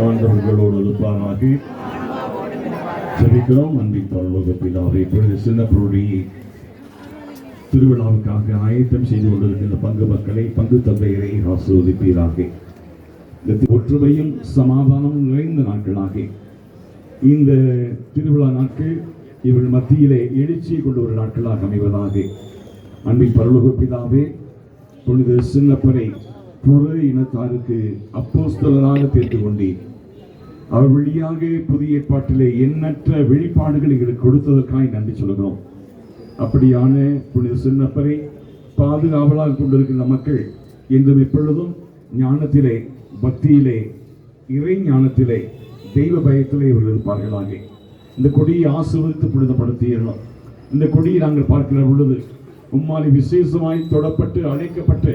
ஆண்டவர்களோடு இருப்பாராக. ஜெபிக்கிறோம். அன்பின் பரலோக பிதாவே, இப்பொழுது சின்னப்பருடைய திருவிழாவுக்காக ஆயத்தம் செய்து கொண்டிருக்கின்ற பங்கு மக்களை, பங்கு தந்தையரை ஆசீர்வதிப்பீராக. ஒற்றுமையும் சமாதானமும் நிறைந்த நாட்களாக இந்த திருவிழா நாட்கள் இவள் மத்தியிலே எழுச்சியை கொண்ட ஒரு நாட்களாக அமைவதாக. அன்பின் பரலோக பிதாவே, புனித சின்னப்பரை புற இனத்தாருக்கு அப்போஸ்தலராக தேர்ந்து கொண்டீர். அவர் வழியாக புதிய ஏற்பாட்டிலே எண்ணற்ற வெளிப்பாடுகள் எங்களுக்கு கொடுத்ததற்காக நன்றி சொல்கிறோம். அப்படியான புனித சின்னப்பரை பாதுகாவலாக கொண்டிருக்கின்ற மக்கள் என்றும் எப்பொழுதும் ஞானத்திலே, பக்தியிலே, இறை ஞானத்திலே, தெய்வ பயத்திலே இவர்கள் இருப்பார்களாக. இந்த கொடியை ஆசீர்வதித்து புனிதப்படுத்தியிருந்தோம். இந்த கொடியை நாங்கள் பார்க்கிற பொழுது உம்மாலை விசேஷமாய் தொடப்பட்டு அழைக்கப்பட்டு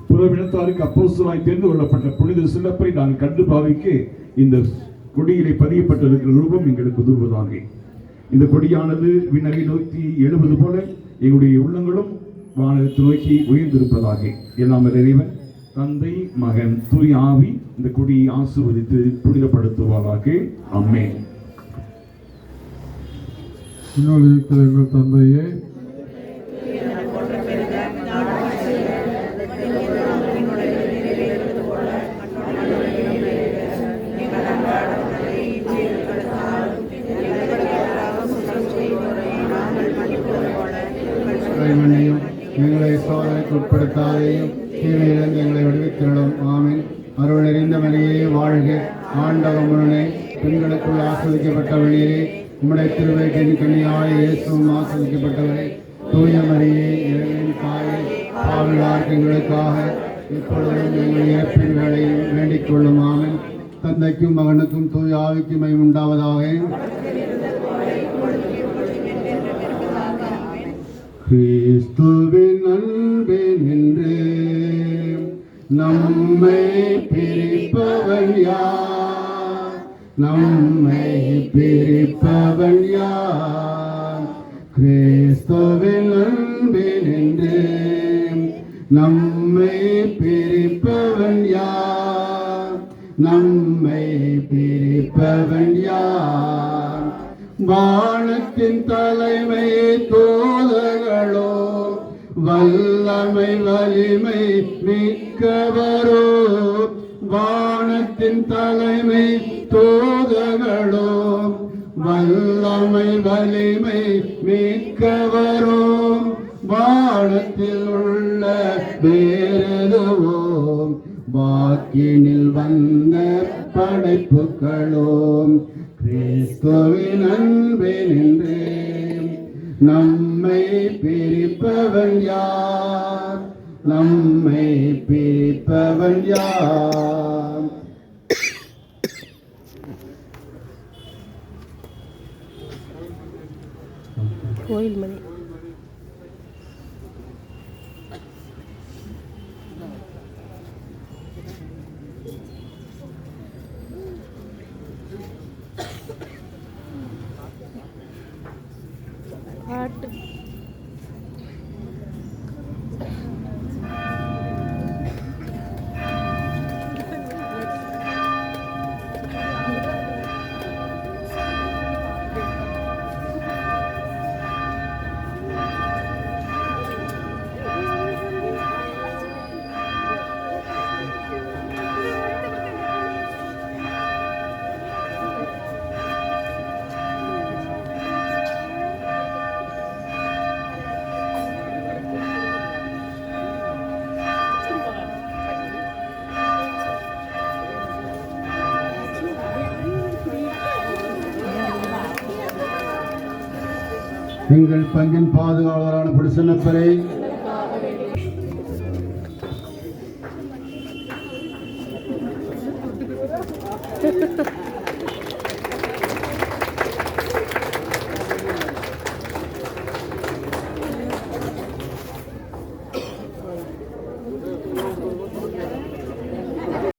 புறவினத்தாருக்கு அப்போஸ்தலராய் தேர்ந்து கொள்ளப்பட்ட புனித சின்னப்பரை நாங்கள் கண்டு பாவிக்க இந்த கொடியிலே பதியப்பட்டிருக்கிற ரூபம் எங்களுக்கு உதவுவதாக. இந்த கொடியானது விண்ணகை நோக்கி எழுவது போல எங்களுடைய உள்ளங்களும் வானத்தை நோக்கி உயர்ந்திருப்பதாக. எல்லாம் இறைவன் தந்தை, மகன், தூய் ஆவி இந்த கொடியை ஆசீர்வதித்து புனிதப்படுத்துவாராக. ஆமென். எங்கள் தந்தையே, எங்களை சோதனைக்கு உட்படுத்தாதையும் தீமையிலிருந்து எங்களை விடுவித்திடும். ஆமென். அருள் நிறைந்த மரியே வாழ்க. ஆண்டவர் முன்னே பெண்களுக்குள் ஆஸ்வதிக்கப்பட்டவளே, உம்முடைய திருவயிற்றின் கன்னியாய இயேசுவும் ஆஸ்வதிக்கப்பட்டவரே. தூய மரியே, இறைவனின் தாயே, பாவிகளாகிய எங்களுக்காக இப்பொழுதும் எங்கள் இறப்பின் வேளையில் வேண்டிக் கொள்ளும். ஆமென். தந்தைக்கும் மகனுக்கும் தூய ஆவிக்கும் மகிமை உண்டாவதாக. கிறிஸ்துவின் அன்பே நின்று நம்மை பிரிப்பவன் யார்? நம்மை பிரிப்பவன் யார்? கிறிஸ்துவின் அன்பே நின்று நம்மை பிரிப்பவன் யார்? நம்மை பிரிப்பவன் யார்? வானத்தின் தலைமை தூதர்களோ, வல்லமை வலிமை மிக்கவரோ? வானத்தின் தலைமை தூதர்களோ, வல்லமை வலிமை மிக்கவரோ? வானத்தில் உள்ள வேறெதுவோ, வாக்கினில் வந்த படைப்புகளோ? கிறிஸ்துவின் அன்பே நின்று நம்மை பிரிப்பவன் யார்? நம்மை பிரிப்பவன் யார்? கோயில் மணி. பாட்டு எங்கள் பங்கின் பாதுகாவலரான புனித சின்னப்பரை